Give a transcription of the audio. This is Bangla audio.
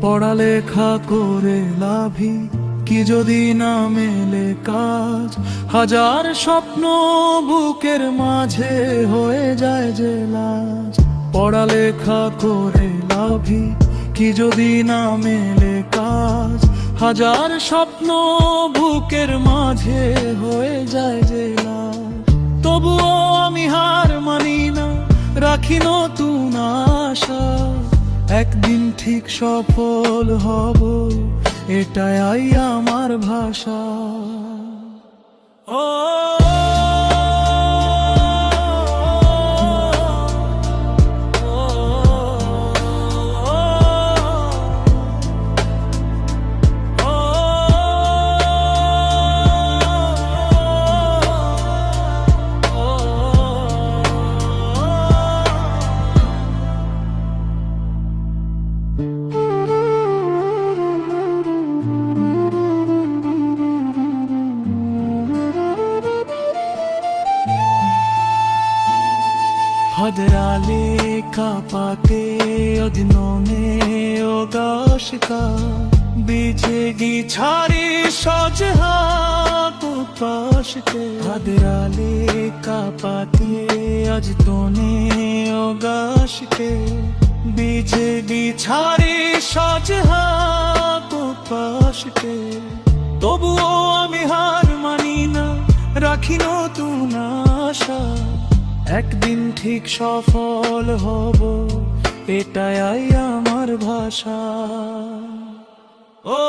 পড়ালেখা করে লাভি কি যদি না মেলে কাজ, হাজার স্বপ্ন বুকের মাঝে হয়ে যায় যে লাজ। পড়ালেখা করে লাভি কি যদি না মেলে কাজ, হাজার স্বপ্ন বুকের মাঝে হয়ে যায় যে লাজ। তবুও আমি হার মানি না, রাখি নতুন আশা, একদিন ঠিক সফল হব, এটাই আমার ভাষা। ও हदराले का पाके अदिनोने ओगाश का बीजेगी छारी सोजहा तो पाश के। हदराले का पाके अज तोने ओगाश के बीजेगी छारी सोजहा तो पाश के। তবুও আমি হার মানি না, রাখি নতুন আশা, একদিন ঠিক সফল হব, এটাই আমার ভাষা। ও